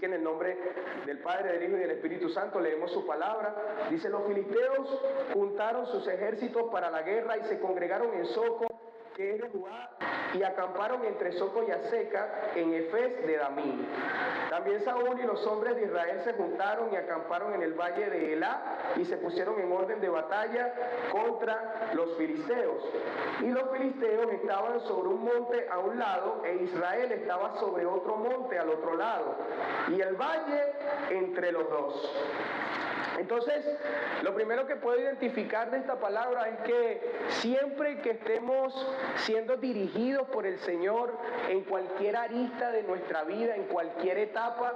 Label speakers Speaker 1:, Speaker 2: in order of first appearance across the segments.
Speaker 1: que en el nombre del Padre, del Hijo y del Espíritu Santo leemos su palabra. Dice: los filisteos juntaron sus ejércitos para la guerra y se congregaron en Soco, que es de Judá, y acamparon entre Soco y Azeca en Efes de Damín. También Saúl y los hombres de Israel se juntaron y acamparon en el valle de Elá y se pusieron en orden de batalla contra los filisteos. Y los filisteos estaban sobre un monte a un lado e Israel estaba sobre otro monte al otro lado, y el valle entre los dos. Entonces, lo primero que puedo identificar de esta palabra es que siempre que estemos siendo dirigidos por el Señor en cualquier arista de nuestra vida, en cualquier etapa,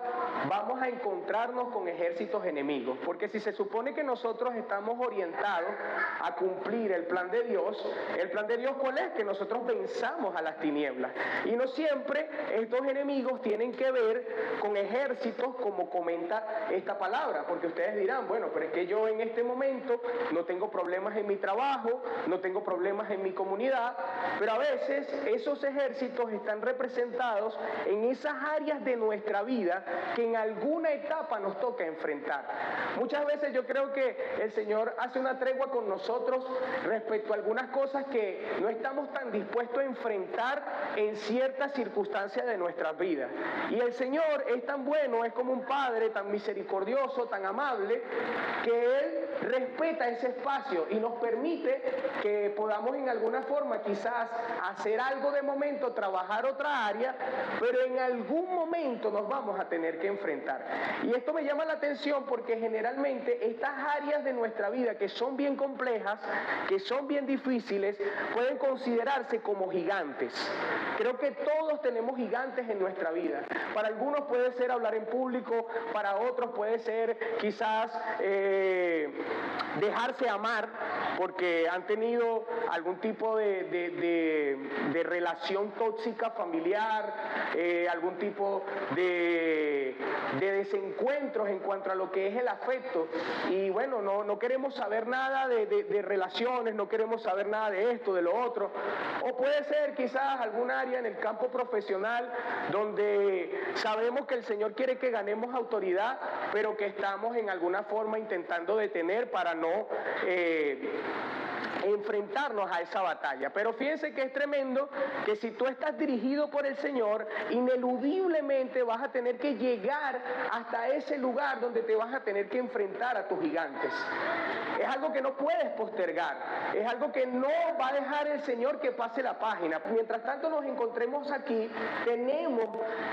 Speaker 1: vamos a encontrarnos con ejércitos enemigos. Porque si se supone que nosotros estamos orientados a cumplir el plan de Dios ¿cuál es? Que nosotros venzamos a las tinieblas. Y no siempre estos enemigos tienen que ver con ejércitos como comenta esta palabra, porque ustedes dirán: bueno, pero es que yo en este momento no tengo problemas en mi trabajo, no tengo problemas en mi comunidad, pero a veces esos ejércitos están representados en esas áreas de nuestra vida que en alguna etapa nos toca enfrentar. Muchas veces yo creo que el Señor hace una tregua con nosotros respecto a algunas cosas que no estamos tan dispuestos a enfrentar en ciertas circunstancias de nuestras vidas. Y el Señor es tan bueno, es como un Padre tan misericordioso, tan amable, que Él respeta ese espacio y nos permite que podamos en alguna forma quizás hacer algo de momento, trabajar otra área, pero en algún momento nos vamos a tener que enfrentar. Y esto me llama la atención porque generalmente estas áreas de nuestra vida que son bien complejas, que son bien difíciles, pueden considerarse como gigantes. Creo que todos tenemos gigantes en nuestra vida. Para algunos puede ser hablar en público, para otros puede ser quizás dejarse amar porque han tenido algún tipo de relación tóxica familiar, algún tipo de desencuentros en cuanto a lo que es el afecto, y bueno, no queremos saber nada de relaciones, no queremos saber nada de esto, de lo otro. O puede ser quizás algún área en el campo profesional donde sabemos que el Señor quiere que ganemos autoridad, pero que estamos en alguna forma intentando detener para no enfrentarnos a esa batalla. Pero fíjense que es tremendo que si tú estás dirigido por el Señor, ineludiblemente vas a tener que llegar hasta ese lugar donde te vas a tener que enfrentar a tus gigantes. Es algo que no puedes postergar, es algo que no va a dejar el Señor que pase la página. Mientras tanto nos encontremos aquí, tenemos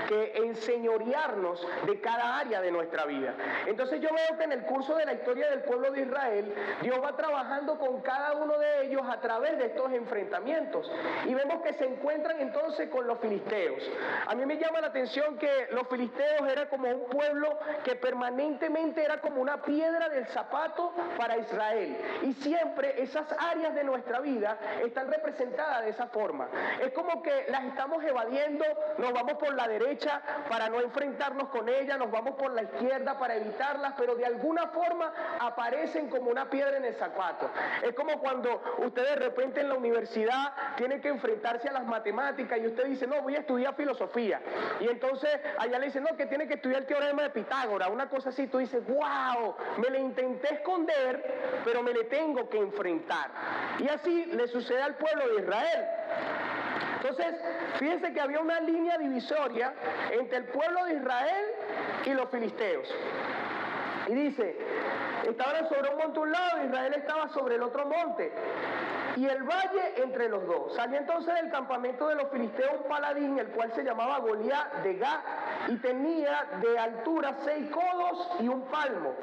Speaker 1: que enseñorearnos de cada área de nuestra vida. Entonces yo veo que en el curso de la historia del pueblo de Israel, Dios va trabajando con cada uno de ellos a través de estos enfrentamientos, y vemos que se encuentran entonces con los filisteos. A mí me llama la atención que los filisteos era como un pueblo que permanentemente era como una piedra del zapato para Israel, y siempre esas áreas de nuestra vida están representadas de esa forma. Es como que las estamos evadiendo, nos vamos por la derecha para no enfrentarnos con ellas, nos vamos por la izquierda para evitarlas, pero de alguna forma aparecen como una piedra en el zapato. Es como cuando usted de repente en la universidad tiene que enfrentarse a las matemáticas y usted dice: no, voy a estudiar filosofía, y entonces allá le dicen: no, que tiene que estudiar el teorema de Pitágoras, una cosa así. Tú dices: wow, me le intenté esconder, pero me le tengo que enfrentar. Y así le sucede al pueblo de Israel. Entonces, fíjense que había una línea divisoria entre el pueblo de Israel y los filisteos. Y dice: estaban sobre un monte a un lado, Israel estaba sobre el otro monte, y el valle entre los dos. Salió entonces del campamento de los filisteos un paladín, el cual se llamaba Goliat de Gat, y tenía de altura 6 codos y un palmo,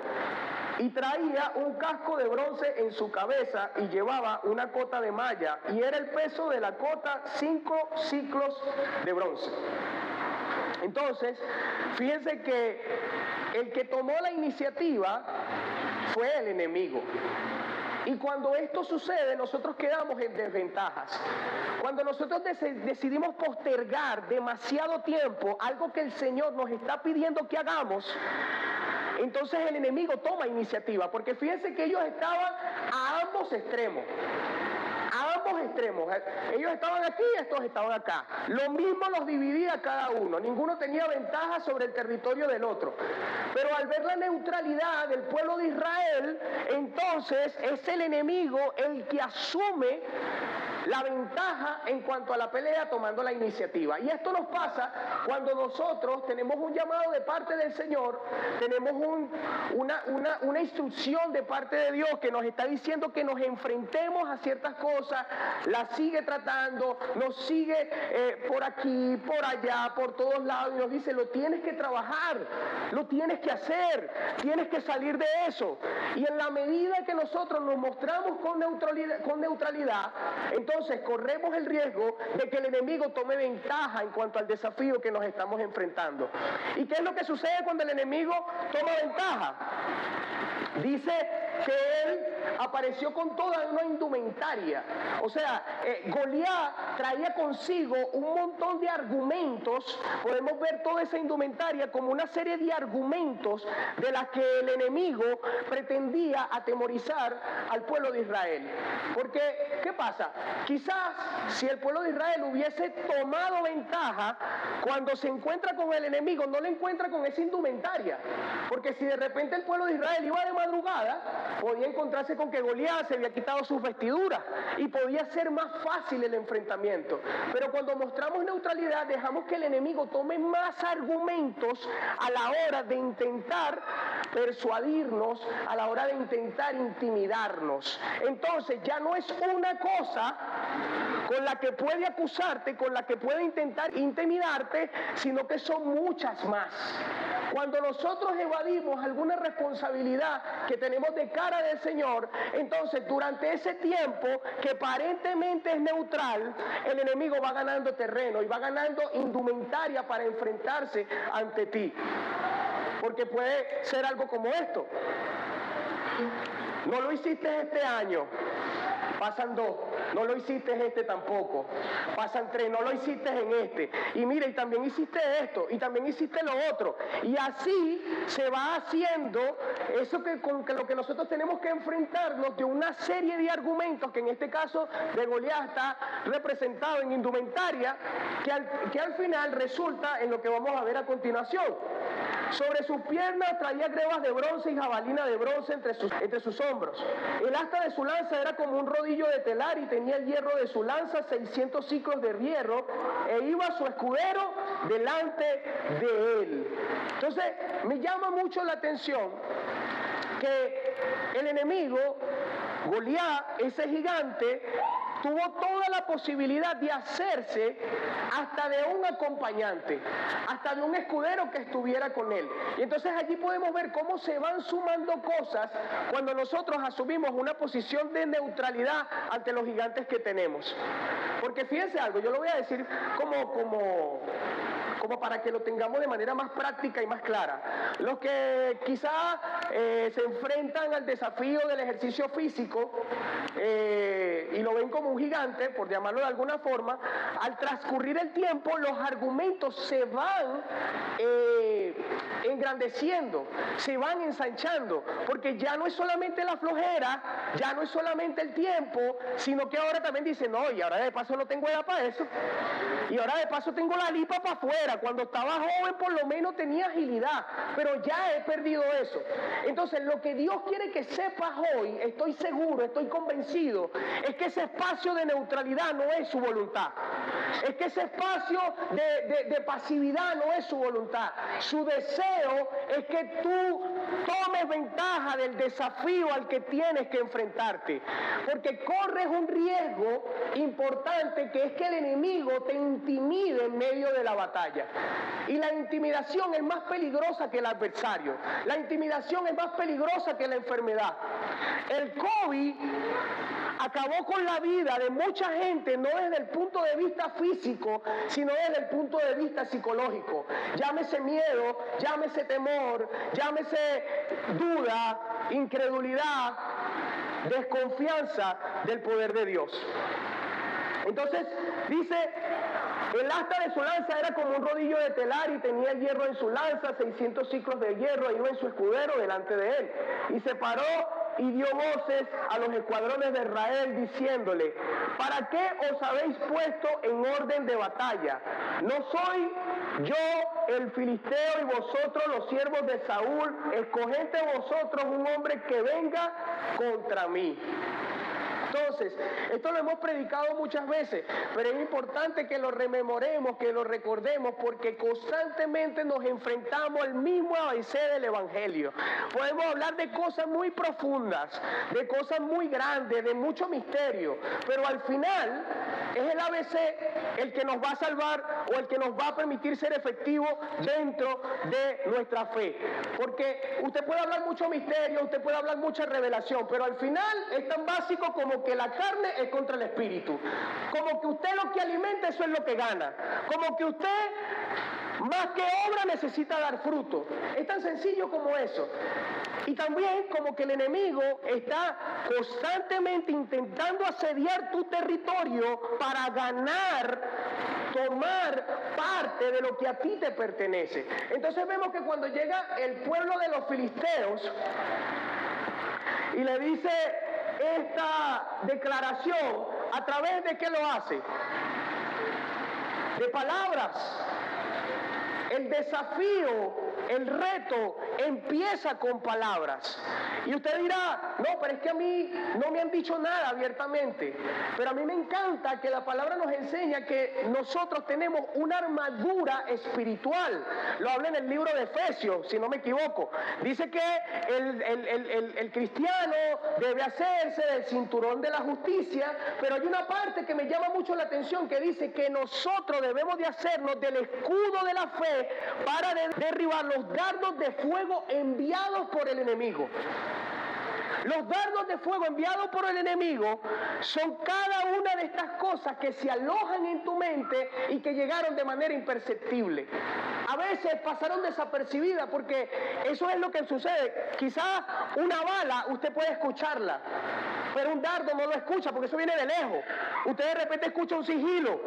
Speaker 1: y traía un casco de bronce en su cabeza, y llevaba una cota de malla, y era el peso de la cota 5 ciclos de bronce. Entonces, fíjense que el que tomó la iniciativa fue el enemigo. Y cuando esto sucede, nosotros quedamos en desventajas. Cuando nosotros decidimos postergar demasiado tiempo algo que el Señor nos está pidiendo que hagamos, entonces el enemigo toma iniciativa. Porque fíjense que ellos estaban a ambos extremos dos extremos. Ellos estaban aquí y estos estaban acá. Lo mismo los dividía cada uno. Ninguno tenía ventaja sobre el territorio del otro. Pero al ver la neutralidad del pueblo de Israel, entonces es el enemigo el que asume la ventaja en cuanto a la pelea, tomando la iniciativa. Y esto nos pasa cuando nosotros tenemos un llamado de parte del Señor, tenemos una instrucción de parte de Dios que nos está diciendo que nos enfrentemos a ciertas cosas, las sigue tratando, nos sigue por aquí, por allá, por todos lados, y nos dice: lo tienes que trabajar, lo tienes que hacer, tienes que salir de eso. Y en la medida que nosotros nos mostramos con neutralidad, entonces corremos el riesgo de que el enemigo tome ventaja en cuanto al desafío que nos estamos enfrentando. ¿Y qué es lo que sucede cuando el enemigo toma ventaja? Dice que él apareció con toda una indumentaria. O sea, Goliat traía consigo un montón de argumentos. Podemos ver toda esa indumentaria como una serie de argumentos de las que el enemigo pretendía atemorizar al pueblo de Israel. Porque, ¿qué pasa? Quizás si el pueblo de Israel hubiese tomado ventaja, cuando se encuentra con el enemigo, no le encuentra con esa indumentaria. Porque si de repente el pueblo de Israel iba de madrugada, podía encontrarse con que Goliat se había quitado sus vestiduras y podía ser más fácil el enfrentamiento. Pero cuando mostramos neutralidad, dejamos que el enemigo tome más argumentos a la hora de intentar persuadirnos, a la hora de intentar intimidarnos. Entonces ya no es una cosa con la que puede acusarte, con la que puede intentar intimidarte, sino que son muchas más. Cuando nosotros evadimos alguna responsabilidad que tenemos de cara del Señor, entonces durante ese tiempo que aparentemente es neutral, el enemigo va ganando terreno y va ganando indumentaria para enfrentarse ante ti. Porque puede ser algo como esto: no lo hiciste este año, pasan 2, no lo hiciste este tampoco, pasan 3, no lo hiciste en este, y mira, y también hiciste esto, y también hiciste lo otro, y así se va haciendo eso con lo que nosotros tenemos que enfrentarnos, de una serie de argumentos que en este caso de Goliat está representado en indumentaria, que al final resulta en lo que vamos a ver a continuación. Sobre sus piernas traía grebas de bronce y jabalina de bronce entre sus hombros. El asta de su lanza era como un rodillo de telar y tenía el hierro de su lanza 600 ciclos de hierro, e iba su escudero delante de él. Entonces me llama mucho la atención que el enemigo, Goliat, ese gigante, tuvo toda la posibilidad de hacerse hasta de un acompañante, hasta de un escudero que estuviera con él. Y entonces allí podemos ver cómo se van sumando cosas cuando nosotros asumimos una posición de neutralidad ante los gigantes que tenemos. Porque fíjense algo, yo lo voy a decir como para que lo tengamos de manera más práctica y más clara. Los que quizá se enfrentan al desafío del ejercicio físico y lo ven como un gigante, por llamarlo de alguna forma, al transcurrir el tiempo los argumentos se van engrandeciendo, se van ensanchando, porque ya no es solamente la flojera, ya no es solamente el tiempo, sino que ahora también dicen: no, y ahora de paso no tengo edad para eso, y ahora de paso tengo la lipa para afuera. Cuando estaba joven por lo menos tenía agilidad, pero ya he perdido eso. Entonces lo que Dios quiere que sepas hoy, estoy seguro, estoy convencido, es que ese espacio de neutralidad no es su voluntad. Es que ese espacio de pasividad no es su voluntad. Su deseo es que tú tomes ventaja del desafío al que tienes que enfrentarte, porque corres un riesgo importante, que es que el enemigo te intimide en medio de la batalla. Y la intimidación es más peligrosa que el adversario. La intimidación es más peligrosa que la enfermedad. El COVID acabó con la vida de mucha gente, no desde el punto de vista físico, sino desde el punto de vista psicológico. Llámese miedo, llámese temor, llámese duda, incredulidad, desconfianza del poder de Dios. Entonces dice: el asta de su lanza era como un rodillo de telar y tenía el hierro en su lanza, 600 ciclos de hierro, e iba en su escudero delante de él. Y se paró y dio voces a los escuadrones de Israel diciéndole: ¿para qué os habéis puesto en orden de batalla? ¿No soy yo el filisteo y vosotros los siervos de Saúl? Escoged de vosotros un hombre que venga contra mí. Entonces, esto lo hemos predicado muchas veces, pero es importante que lo rememoremos, que lo recordemos, porque constantemente nos enfrentamos al mismo ABC del Evangelio. Podemos hablar de cosas muy profundas, de cosas muy grandes, de mucho misterio, pero al final es el ABC el que nos va a salvar o el que nos va a permitir ser efectivos dentro de nuestra fe. Porque usted puede hablar mucho misterio, usted puede hablar mucha revelación, pero al final es tan básico como que la carne es contra el espíritu, como que usted lo que alimenta, eso es lo que gana, como que usted más que obra necesita dar fruto. Es tan sencillo como eso. Y también como que el enemigo está constantemente intentando asediar tu territorio para ganar, tomar parte de lo que a ti te pertenece. Entonces vemos que cuando llega el pueblo de los filisteos y le dice esta declaración, ¿a través de qué lo hace? De palabras. El desafío, el reto empieza con palabras. Y usted dirá: no, pero es que a mí no me han dicho nada abiertamente. Pero a mí me encanta que la palabra nos enseña que nosotros tenemos una armadura espiritual. Lo habla en el libro de Efesios, si no me equivoco. Dice que el cristiano debe hacerse del cinturón de la justicia, pero hay una parte que me llama mucho la atención que dice que nosotros debemos de hacernos del escudo de la fe para derribar los dardos de fuego enviados por el enemigo. Los dardos de fuego enviados por el enemigo son cada una de estas cosas que se alojan en tu mente y que llegaron de manera imperceptible. A veces pasaron desapercibidas porque eso es lo que sucede. Quizás una bala usted puede escucharla, pero un dardo no lo escucha porque eso viene de lejos. Usted de repente escucha un sigilo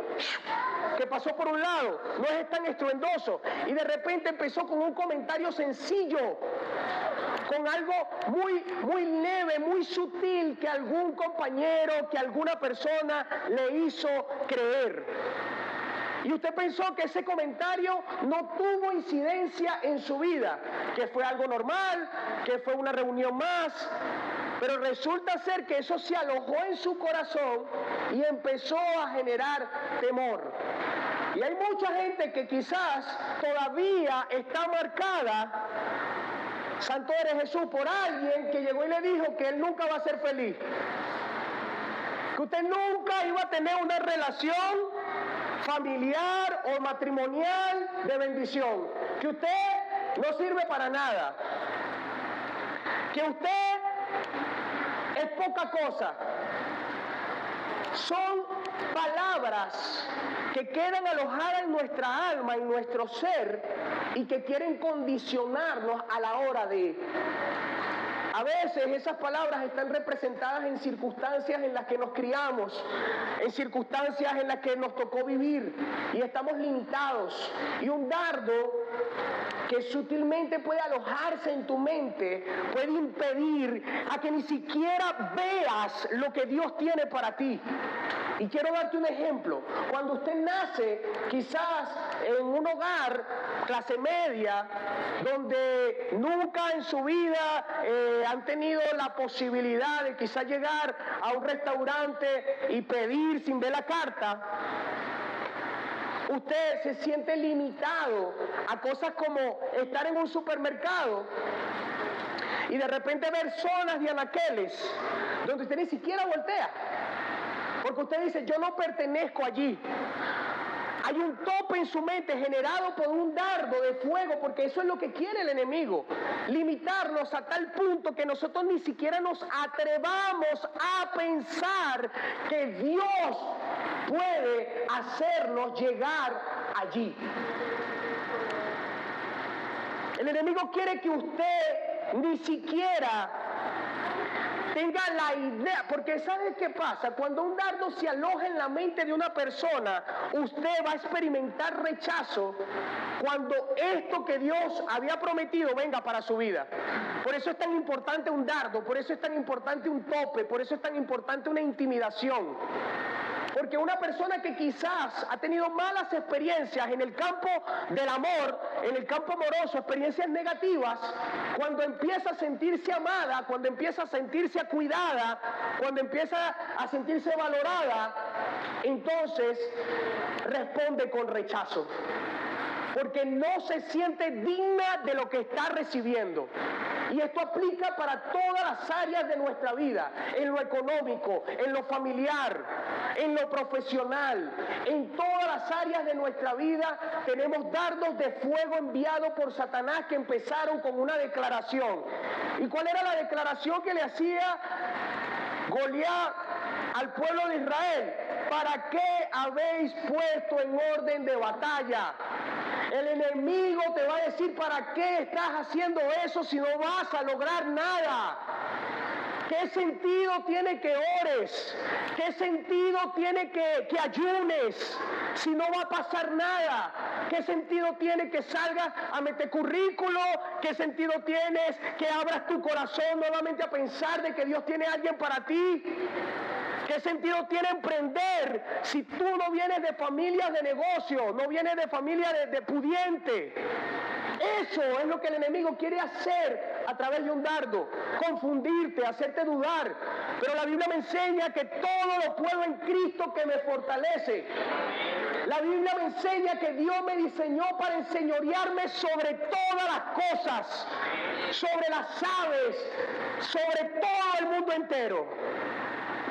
Speaker 1: que pasó por un lado, no es tan estruendoso, y de repente empezó con un comentario sencillo, con algo muy leve, muy sutil, que algún compañero, que alguna persona le hizo creer. Y usted pensó que ese comentario no tuvo incidencia en su vida, que fue algo normal, que fue una reunión más, pero resulta ser que eso se alojó en su corazón y empezó a generar temor. Y hay mucha gente que quizás todavía está marcada, santo eres Jesús, por alguien que llegó y le dijo que él nunca va a ser feliz, que usted nunca iba a tener una relación familiar o matrimonial de bendición, que usted no sirve para nada, que usted es poca cosa. Son palabras que quedan alojadas en nuestra alma, en nuestro ser, y que quieren condicionarnos a la hora de... A veces esas palabras están representadas en circunstancias en las que nos criamos, en circunstancias en las que nos tocó vivir y estamos limitados. Y un dardo que sutilmente puede alojarse en tu mente puede impedir a que ni siquiera veas lo que Dios tiene para ti. Y quiero darte un ejemplo. Cuando usted nace, quizás en un hogar clase media, donde nunca en su vida han tenido la posibilidad de quizás llegar a un restaurante y pedir sin ver la carta, usted se siente limitado a cosas como estar en un supermercado y de repente ver zonas de anaqueles donde usted ni siquiera voltea. Porque usted dice: yo no pertenezco allí. Hay un tope en su mente generado por un dardo de fuego, porque eso es lo que quiere el enemigo. Limitarnos a tal punto que nosotros ni siquiera nos atrevamos a pensar que Dios puede hacernos llegar allí. El enemigo quiere que usted ni siquiera tenga la idea, porque ¿sabe qué pasa? Cuando un dardo se aloja en la mente de una persona, usted va a experimentar rechazo cuando esto que Dios había prometido venga para su vida. Por eso es tan importante un dardo, por eso es tan importante un tope, por eso es tan importante una intimidación. Porque una persona que quizás ha tenido malas experiencias en el campo del amor, en el campo amoroso, experiencias negativas, cuando empieza a sentirse amada, cuando empieza a sentirse cuidada, cuando empieza a sentirse valorada, entonces responde con rechazo. Porque no se siente digna de lo que está recibiendo. Y esto aplica para todas las áreas de nuestra vida, en lo económico, en lo familiar, en lo profesional, en todas las áreas de nuestra vida tenemos dardos de fuego enviados por Satanás que empezaron con una declaración. ¿Y cuál era la declaración que le hacía Goliat al pueblo de Israel? ¿Para qué habéis puesto en orden de batalla? El enemigo te va a decir, ¿para qué estás haciendo eso si no vas a lograr nada? ¿Qué sentido tiene que ores? ¿Qué sentido tiene que ayunes si no va a pasar nada? ¿Qué sentido tiene que salgas a meter currículo? ¿Qué sentido tienes que abras tu corazón nuevamente a pensar de que Dios tiene a alguien para ti? ¿Qué sentido tiene emprender si tú no vienes de familias de negocio, no vienes de familia de pudiente? Eso es lo que el enemigo quiere hacer a través de un dardo, confundirte, hacerte dudar. Pero la Biblia me enseña que todo lo puedo en Cristo que me fortalece. La Biblia me enseña que Dios me diseñó para enseñorearme sobre todas las cosas, sobre las aves, sobre todo el mundo entero,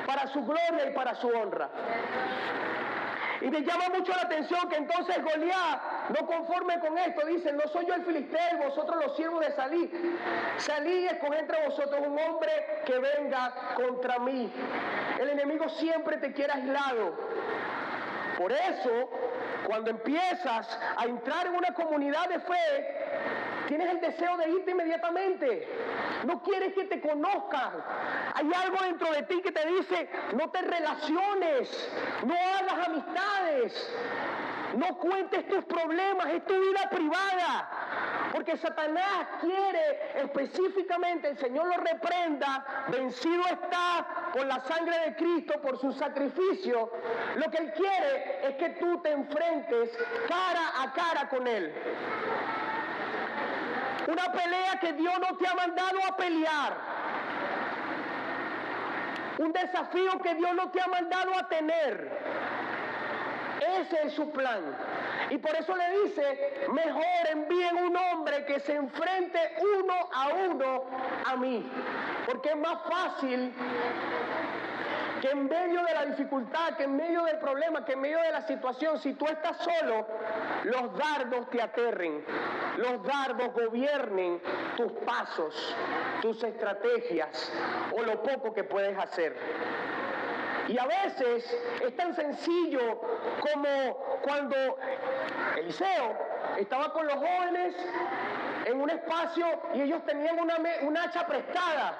Speaker 1: para su gloria y para su honra. Y me llama mucho la atención que entonces Goliat, no conforme con esto, dice, no soy yo el filisteo, vosotros los siervos de Salí. Salí, escoged entre vosotros un hombre que venga contra mí. El enemigo siempre te quiere aislado. Por eso, cuando empiezas a entrar en una comunidad de fe, tienes el deseo de irte inmediatamente. No quieres que te conozcan. Hay algo dentro de ti que te dice, no te relaciones, no hagas amistades, no cuentes tus problemas, es tu vida privada. Porque Satanás quiere específicamente, el Señor lo reprenda, vencido está por la sangre de Cristo, por su sacrificio. Lo que Él quiere es que tú te enfrentes cara a cara con Él. Una pelea que Dios no te ha mandado a pelear. Un desafío que Dios no te ha mandado a tener. Ese es su plan. Y por eso le dice, mejor envíen un hombre que se enfrente uno a mí. Porque es más fácil que en medio de la dificultad, que en medio del problema, que en medio de la situación, si tú estás solo, los dardos te aterren, los dardos gobiernen tus pasos, tus estrategias o lo poco que puedes hacer. Y a veces es tan sencillo como cuando Eliseo estaba con los jóvenes en un espacio y ellos tenían una hacha prestada.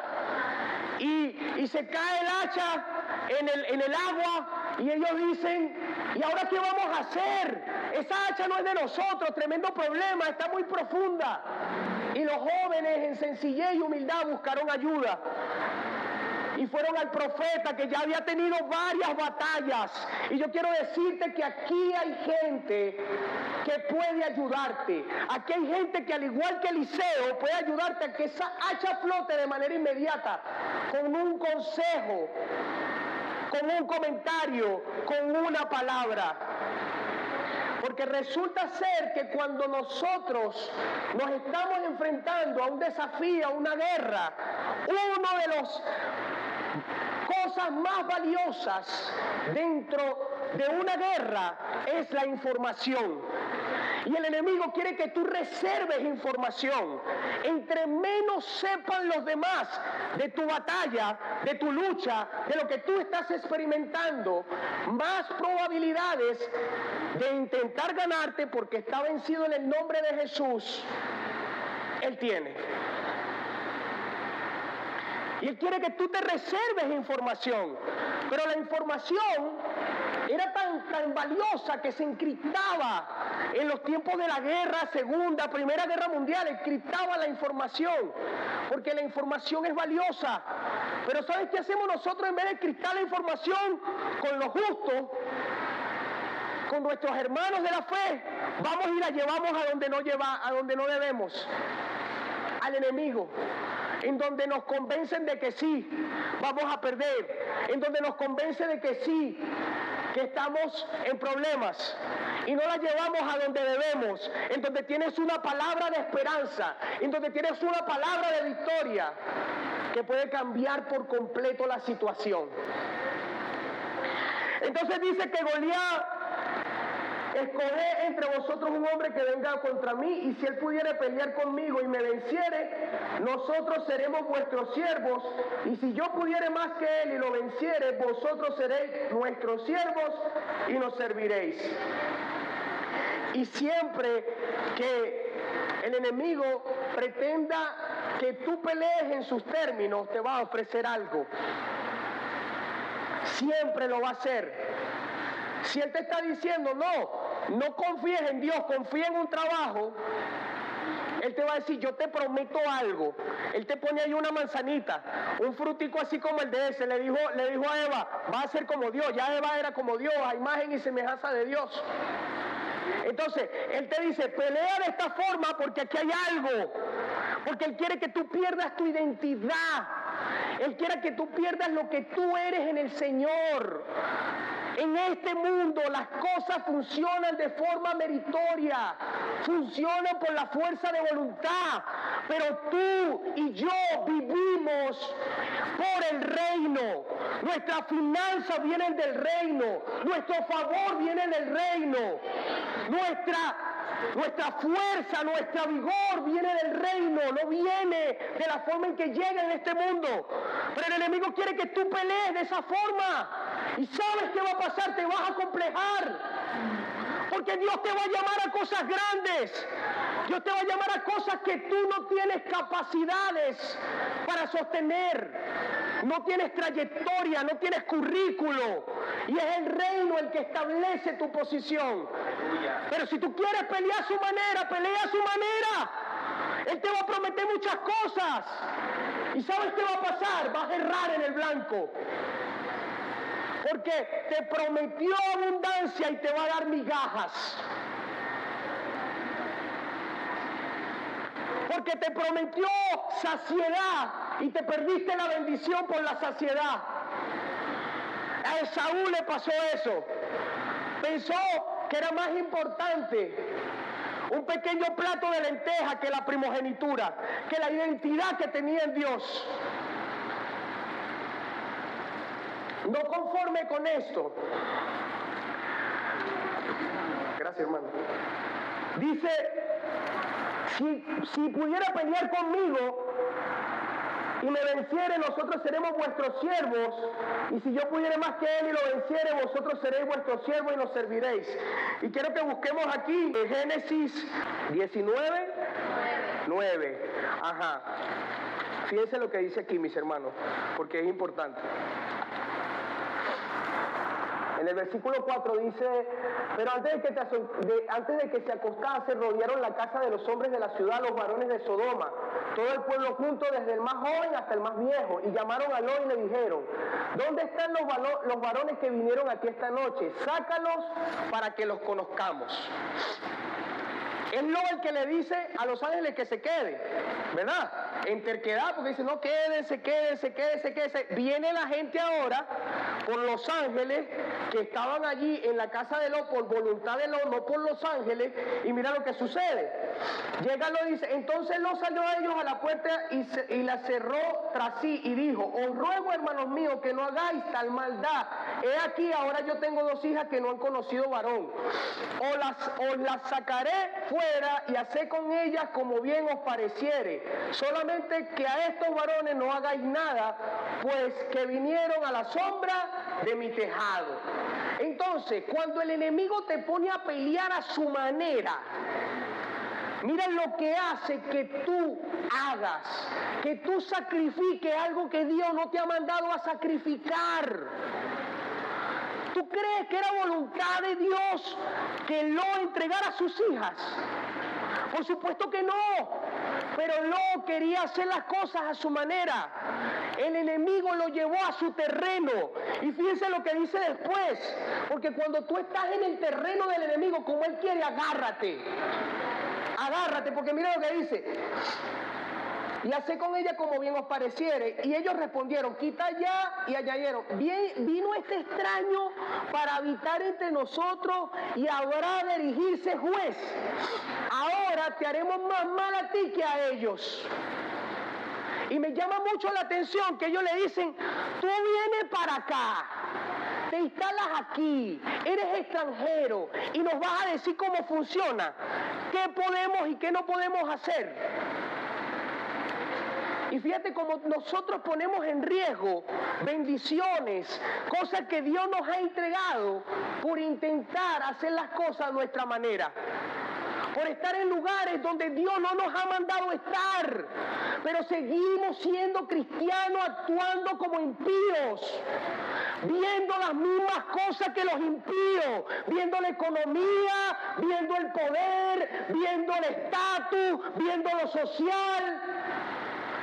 Speaker 1: Y se cae el hacha en el agua y ellos dicen, ¿y ahora qué vamos a hacer? Esa hacha no es de nosotros, tremendo problema, está muy profunda. Y los jóvenes en sencillez y humildad buscaron ayuda. Y fueron al profeta que ya había tenido varias batallas. Y yo quiero decirte que aquí hay gente que puede ayudarte. Aquí hay gente que al igual que Eliseo puede ayudarte a que esa hacha flote de manera inmediata. Con un consejo, con un comentario, con una palabra. Porque resulta ser que cuando nosotros nos estamos enfrentando a un desafío, a una guerra, uno de los cosas más valiosas dentro de una guerra es la información. Y el enemigo quiere que tú reserves información. Entre menos sepan los demás de tu batalla, de tu lucha, de lo que tú estás experimentando, más probabilidades de intentar ganarte porque está vencido en el nombre de Jesús, Él tiene. Y Él quiere que tú te reserves información. Pero la información Era tan valiosa que se encriptaba en los tiempos de la guerra, Segunda, Primera Guerra Mundial, encriptaba la información, porque la información es valiosa. Pero ¿sabes qué hacemos nosotros en vez de encriptar la información con los justos, con nuestros hermanos de la fe? Vamos y la llevamos a donde no debemos, al enemigo, en donde nos convencen de que sí, vamos a perder, en donde nos convence de que sí, que estamos en problemas, y no la llevamos a donde debemos, en donde tienes una palabra de esperanza, en donde tienes una palabra de victoria que puede cambiar por completo la situación. Entonces dice que Goliat: escoged entre vosotros un hombre que venga contra mí, y si él pudiere pelear conmigo y me venciere, nosotros seremos vuestros siervos, y si yo pudiere más que él y lo venciere, vosotros seréis nuestros siervos y nos serviréis. Y siempre que el enemigo pretenda que tú pelees en sus términos, te va a ofrecer algo. Siempre lo va a hacer. Si él te está diciendo, no confíes en Dios, confía en un trabajo, él te va a decir, yo te prometo algo. Él te pone ahí una manzanita, un frutico así como el de ese. Le dijo a Eva, va a ser como Dios. Ya Eva era como Dios, a imagen y semejanza de Dios. Entonces, él te dice, pelea de esta forma porque aquí hay algo. Porque él quiere que tú pierdas tu identidad. Él quiere que tú pierdas lo que tú eres en el Señor. En este mundo las cosas funcionan de forma meritoria, funcionan por la fuerza de voluntad, pero tú y yo vivimos por el reino. Nuestras finanzas vienen del reino, nuestro favor viene del reino, nuestra fuerza, nuestro vigor viene del reino, no viene de la forma en que llega en este mundo. Pero el enemigo quiere que tú pelees de esa forma. ¿Y sabes qué va a pasar? Te vas a complejar. Porque Dios te va a llamar a cosas grandes. Dios te va a llamar a cosas que tú no tienes capacidades para sostener. No tienes trayectoria, no tienes currículo. Y es el reino el que establece tu posición. Pero si tú quieres pelear a su manera, pelea a su manera. Él te va a prometer muchas cosas. ¿Y sabes qué va a pasar? Vas a errar en el blanco. Porque te prometió abundancia y te va a dar migajas. Porque te prometió saciedad y te perdiste la bendición por la saciedad. A Esaú le pasó eso. Pensó que era más importante un pequeño plato de lenteja que la primogenitura, que la identidad que tenía en Dios. No conforme con esto. Gracias, hermano. Dice, si pudiera pelear conmigo y me venciere, nosotros seremos vuestros siervos, y si yo pudiera más que él y lo venciere, vosotros seréis vuestros siervos y nos serviréis. Y quiero que busquemos aquí en Génesis 19, 9. Ajá. Fíjense lo que dice aquí, mis hermanos, porque es importante. En el versículo 4 dice, pero antes de que se acostase, rodearon la casa de los hombres de la ciudad, los varones de Sodoma, todo el pueblo junto, desde el más joven hasta el más viejo, y llamaron a Lot y le dijeron, ¿dónde están los varones que vinieron aquí esta noche? Sácalos para que los conozcamos. Es Lot el que le dice a los ángeles que se queden, ¿verdad? En terquedad, porque dice, no, quédense. Viene la gente ahora por los ángeles que estaban allí en la casa de Lot por voluntad de Lot, no por los ángeles, y mira lo que sucede. Llega Lot y dice, entonces Lot salió a ellos a la puerta y la cerró tras sí y dijo, os ruego, hermanos míos, que no hagáis tal maldad. He aquí, ahora yo tengo 2 hijas que no han conocido varón. Os las sacaré fuera y haced con ellas como bien os pareciere. Solamente que a estos varones no hagáis nada, pues que vinieron a la sombra de mi tejado. Entonces, cuando el enemigo te pone a pelear a su manera, mira lo que hace que tú hagas, que tú sacrifiques algo que Dios no te ha mandado a sacrificar. ¿Tú crees que era voluntad de Dios que Lot entregara a sus hijas? Por supuesto que no, pero Lot quería hacer las cosas a su manera. El enemigo lo llevó a su terreno. Y fíjense lo que dice después, porque cuando tú estás en el terreno del enemigo, como él quiere, agárrate. Agárrate, porque mira lo que dice. Y hacé con ella como bien os pareciere. Y ellos respondieron, quita allá y añadieron, bien, vino este extraño para habitar entre nosotros y habrá de erigirse juez. Ahora te haremos más mal a ti que a ellos. Y me llama mucho la atención que ellos le dicen, tú vienes para acá, te instalas aquí, eres extranjero y nos vas a decir cómo funciona, qué podemos y qué no podemos hacer. Y fíjate cómo nosotros ponemos en riesgo bendiciones, cosas que Dios nos ha entregado por intentar hacer las cosas a nuestra manera. Por estar en lugares donde Dios no nos ha mandado estar, pero seguimos siendo cristianos actuando como impíos, viendo las mismas cosas que los impíos, viendo la economía, viendo el poder, viendo el estatus, viendo lo social.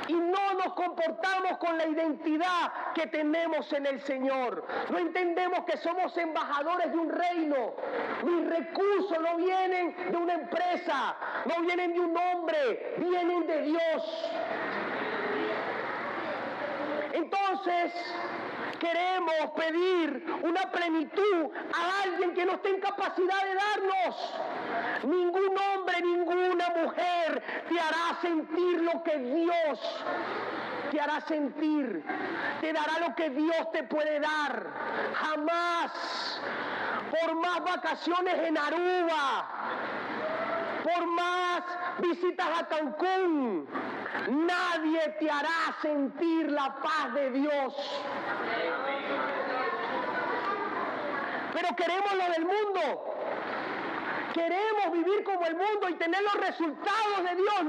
Speaker 1: Y no nos comportamos con la identidad que tenemos en el Señor. No entendemos que somos embajadores de un reino. Mis recursos no vienen de una empresa, no vienen de un hombre, vienen de Dios. Entonces, queremos pedir una plenitud a alguien que no esté en capacidad de darnos. Ningún hombre, ninguna mujer te hará sentir lo que Dios te hará sentir. Te dará lo que Dios te puede dar. Jamás. Por más vacaciones en Aruba, por más visitas a Cancún, nadie te hará sentir la paz de Dios. Pero queremos lo del mundo. Queremos vivir como el mundo y tener los resultados de Dios.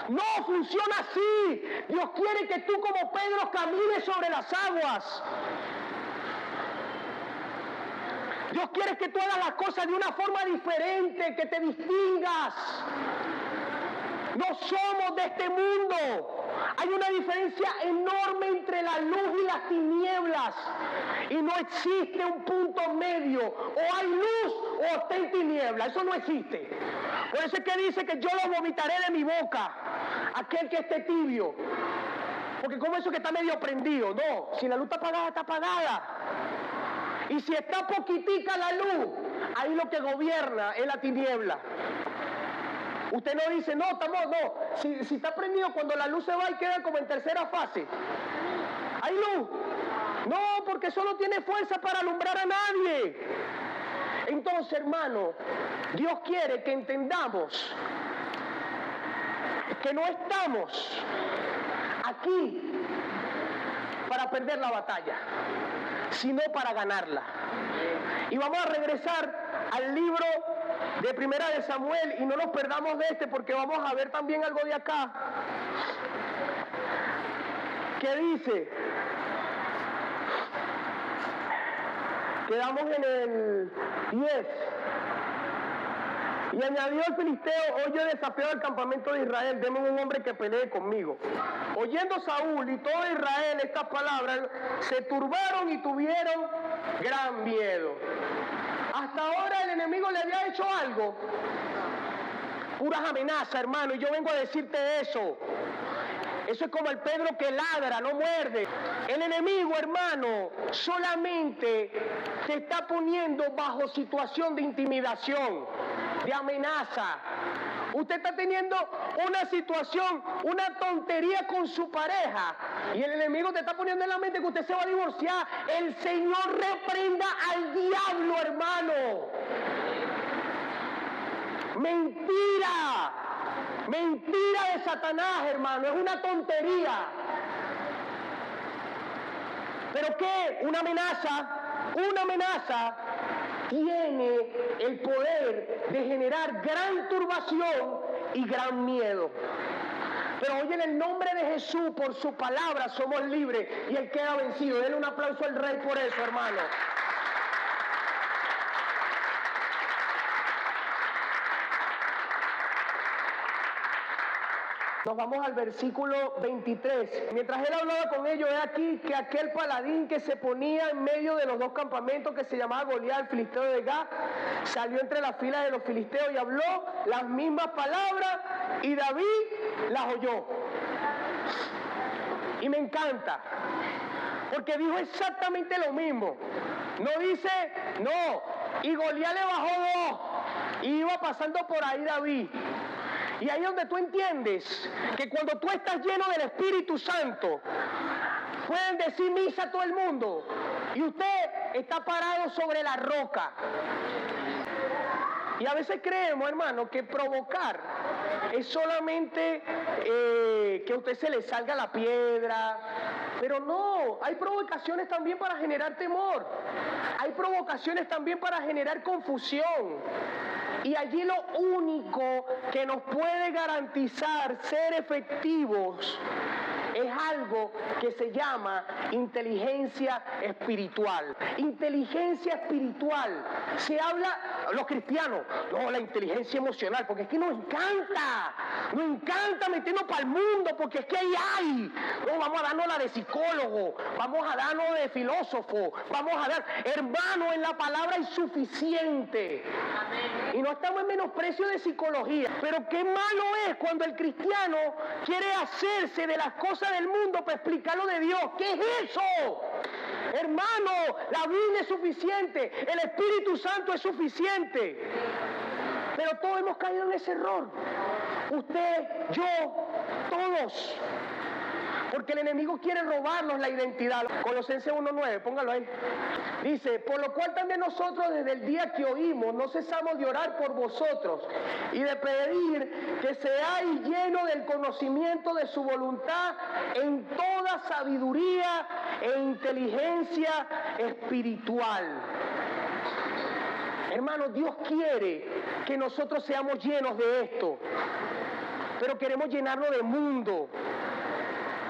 Speaker 1: No funciona así. Dios quiere que tú como Pedro camines sobre las aguas. Dios quiere que tú hagas las cosas de una forma diferente, que te distingas. No somos de este mundo. Hay una diferencia enorme entre la luz y las tinieblas. Y no existe un punto medio. O hay luz o está en tiniebla. Eso no existe. Por eso es que dice que yo lo vomitaré de mi boca. Aquel que esté tibio. Porque como eso que está medio prendido. No, si la luz está apagada, está apagada. Y si está poquitica la luz, ahí lo que gobierna es la tiniebla. Usted no dice, no, si está prendido, cuando la luz se va y queda como en tercera fase. ¿Hay luz? No, porque eso no tiene fuerza para alumbrar a nadie. Entonces, hermano, Dios quiere que entendamos que no estamos aquí para perder la batalla, sino para ganarla. Y vamos a regresar al libro de Primera de Samuel y no nos perdamos de este porque vamos a ver también algo de acá que dice, quedamos en el 10. Y añadió el filisteo, oye, desafiado al campamento de Israel, deme un hombre que pelee conmigo. Oyendo Saúl y todo Israel estas palabras, se turbaron y tuvieron gran miedo. Hasta ahora el enemigo le había hecho algo. Puras amenazas, hermano, y yo vengo a decirte eso. Eso es como el Pedro que ladra, no muerde. El enemigo, hermano, solamente se está poniendo bajo situación de intimidación, de amenaza. Usted está teniendo una situación, una tontería con su pareja y el enemigo te está poniendo en la mente que usted se va a divorciar. El Señor reprenda al diablo, hermano. Mentira. Mentira de Satanás, hermano. Es una tontería. ¿Pero qué? Una amenaza tiene el poder de generar gran turbación y gran miedo. Pero hoy en el nombre de Jesús, por su palabra, somos libres y Él queda vencido. Denle un aplauso al Rey por eso, hermano. Nos vamos al versículo 23. Mientras él hablaba con ellos, he aquí que aquel paladín que se ponía en medio de los dos campamentos, que se llamaba Goliat, el filisteo de Gat, salió entre las filas de los filisteos y habló las mismas palabras, y David las oyó. Y me encanta, porque dijo exactamente lo mismo. No dice, no, y Goliat le bajó dos, y iba pasando por ahí David. Y ahí es donde tú entiendes que cuando tú estás lleno del Espíritu Santo, pueden decir misa a todo el mundo, y usted está parado sobre la roca. Y a veces creemos, hermano, que provocar es solamente que a usted se le salga la piedra. Pero no, hay provocaciones también para generar temor. Hay provocaciones también para generar confusión. Y allí lo único que nos puede garantizar ser efectivos es algo que se llama inteligencia espiritual. Inteligencia espiritual. Se habla, los cristianos, no, la inteligencia emocional, porque es que nos encanta meternos para el mundo, porque es que ahí hay. No, vamos a darnos la de psicólogo, vamos a darnos de filósofo, vamos a dar, hermano, en la palabra es suficiente. Y no estamos en menosprecio de psicología, pero qué malo es cuando el cristiano quiere hacerse de las cosas del mundo para explicar lo de Dios. ¿Qué es eso? Hermano, la Biblia es suficiente, el Espíritu Santo es suficiente. Pero todos hemos caído en ese error. Usted, yo, todos. Porque el enemigo quiere robarnos la identidad. Colosenses 1:9, póngalo ahí. Dice, por lo cual también nosotros desde el día que oímos no cesamos de orar por vosotros y de pedir que seáis llenos del conocimiento de su voluntad en toda sabiduría e inteligencia espiritual. Hermanos, Dios quiere que nosotros seamos llenos de esto, pero queremos llenarlo de mundo.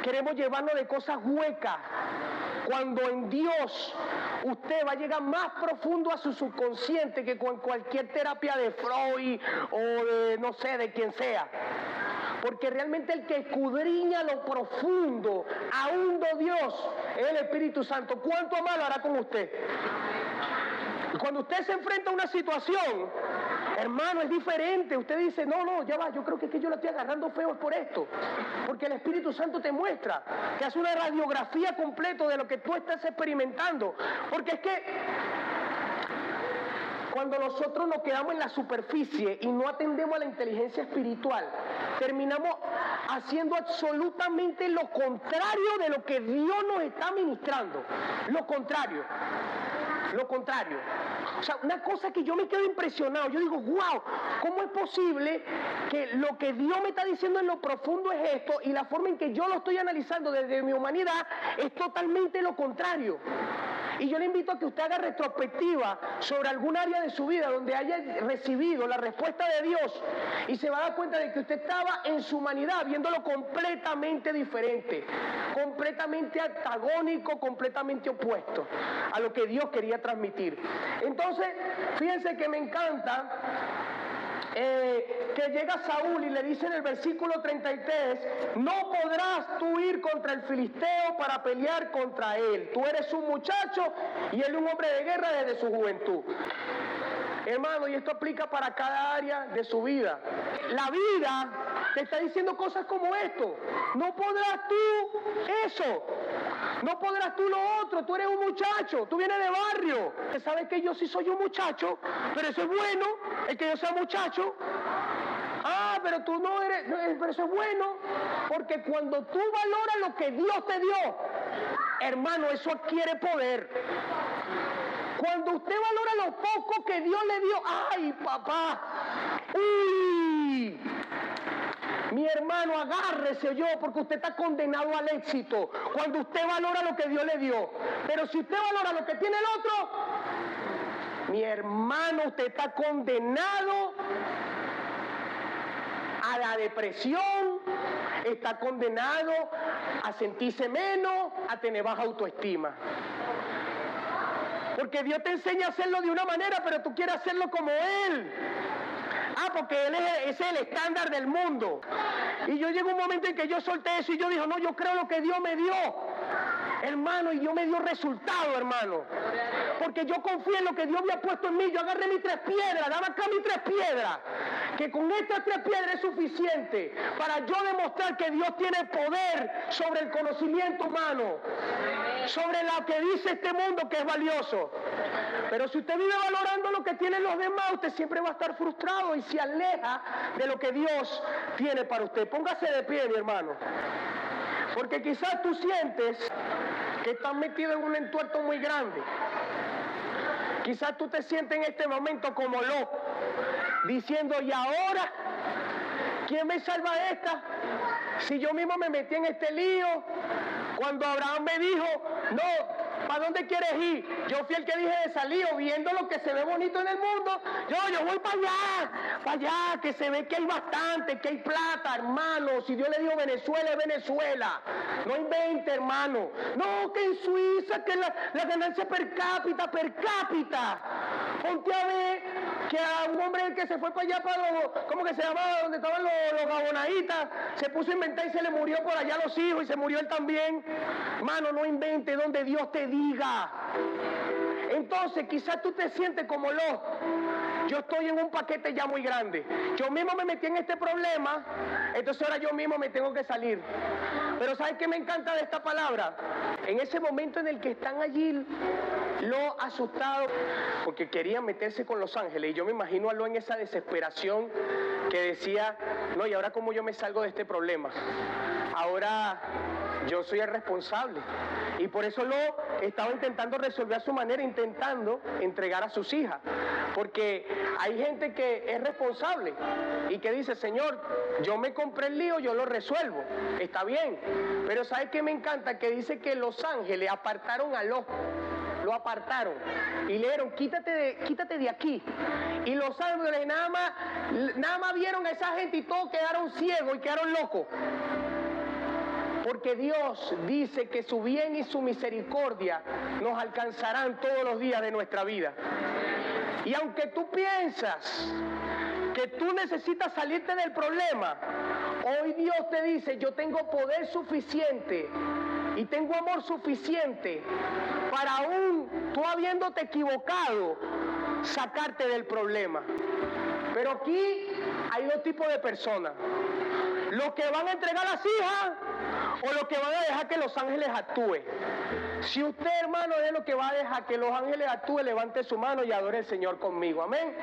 Speaker 1: Queremos llevarnos de cosas huecas, cuando en Dios usted va a llegar más profundo a su subconsciente que con cualquier terapia de Freud o de, no sé, de quien sea. Porque realmente el que escudriña lo profundo, aún de Dios, es el Espíritu Santo. ¿Cuánto más lo hará con usted? Y cuando usted se enfrenta a una situación, hermano, es diferente. Usted dice, no, ya va, yo creo que es que yo lo estoy agarrando feo es por esto. Porque el Espíritu Santo te muestra, te hace una radiografía completa de lo que tú estás experimentando. Porque es que cuando nosotros nos quedamos en la superficie y no atendemos a la inteligencia espiritual, terminamos haciendo absolutamente lo contrario de lo que Dios nos está ministrando. Lo contrario. O sea, una cosa que yo me quedo impresionado. Yo digo, wow, ¿cómo es posible que lo que Dios me está diciendo en lo profundo es esto y la forma en que yo lo estoy analizando desde mi humanidad es totalmente lo contrario? Y yo le invito a que usted haga retrospectiva sobre algún área de su vida donde haya recibido la respuesta de Dios y se va a dar cuenta de que usted estaba en su humanidad viéndolo completamente diferente, completamente antagónico, completamente opuesto a lo que Dios quería transmitir. Entonces, fíjense que me encanta que llega Saúl y le dice en el versículo 33, no podrás tú ir contra el filisteo para pelear contra él. Tú eres un muchacho y él un hombre de guerra desde su juventud. Hermano, y esto aplica para cada área de su vida. La vida te está diciendo cosas como esto. No podrás tú eso. No podrás tú lo otro. Tú eres un muchacho. Tú vienes de barrio. ¿Sabes que yo sí soy un muchacho? Pero eso es bueno, el que yo sea muchacho. Ah, pero tú no eres, pero eso es bueno, porque cuando tú valoras lo que Dios te dio, hermano, eso adquiere poder. Cuando usted valora lo poco que Dios le dio, ¡ay, papá! ¡Uy! Mi hermano, agárrese yo, porque usted está condenado al éxito. Cuando usted valora lo que Dios le dio. Pero si usted valora lo que tiene el otro, mi hermano, usted está condenado a la depresión, está condenado a sentirse menos, a tener baja autoestima. Porque Dios te enseña a hacerlo de una manera, pero tú quieres hacerlo como Él. Porque Él es el estándar del mundo. Y yo llegó un momento en que yo solté eso y yo dije, no, yo creo lo que Dios me dio, hermano, y Dios me dio resultado, hermano. Porque yo confío en lo que Dios había puesto en mí. Yo agarré mis 3 piedras, dame acá mis 3 piedras. Que con estas 3 piedras es suficiente para yo demostrar que Dios tiene poder sobre el conocimiento humano, sobre lo que dice este mundo que es valioso. Pero si usted vive valorando lo que tienen los demás, usted siempre va a estar frustrado y se aleja de lo que Dios tiene para usted. Póngase de pie, mi hermano. Porque quizás tú sientes que estás metido en un entuerto muy grande. Quizás tú te sientes en este momento como loco, diciendo, ¿y ahora quién me salva de esta? Si yo mismo me metí en este lío, cuando Abraham me dijo, no, ¿para dónde quieres ir? Yo fui el que dije de salir, viendo lo que se ve bonito en el mundo, yo voy para allá, que se ve que hay bastante, que hay plata, hermano. Si Dios le dijo Venezuela, es Venezuela. No invente, hermano. No, que en Suiza, que la ganancia per cápita. Ponte a ver que a un hombre que se fue para allá, ¿cómo que se llamaba? Donde estaban los gabonaditas, se puso a inventar y se le murió por allá los hijos y se murió él también. Hermano, no invente donde Dios te diga. Entonces quizás tú te sientes como loco. Yo estoy en un paquete ya muy grande. Yo mismo me metí en este problema, entonces ahora yo mismo me tengo que salir. Pero ¿sabes qué me encanta de esta palabra? En ese momento en el que están allí los asustados, porque querían meterse con los ángeles, y yo me imagino a Lot en esa desesperación que decía, no, ¿y ahora cómo yo me salgo de este problema? Ahora yo soy el responsable. Y por eso Lot estaba intentando resolver a su manera, intentando entregar a sus hijas. Porque hay gente que es responsable y que dice, Señor, yo me compré el lío, yo lo resuelvo. Está bien. Pero ¿sabes qué me encanta? Que dice que los ángeles apartaron a Lot. Lo apartaron y le dijeron, quítate de aquí. Y los ángeles nada más vieron a esa gente y todos quedaron ciegos y quedaron locos. Porque Dios dice que su bien y su misericordia nos alcanzarán todos los días de nuestra vida. Y aunque tú piensas que tú necesitas salirte del problema, hoy Dios te dice, yo tengo poder suficiente y tengo amor suficiente para aún tú habiéndote equivocado, sacarte del problema. Pero aquí hay 2 tipos de personas. Los que van a entregar a las hijas o los que van a dejar que los ángeles actúen. Si usted, hermano, es lo que va a dejar que los ángeles actúen, levante su mano y adore al Señor conmigo. Amén.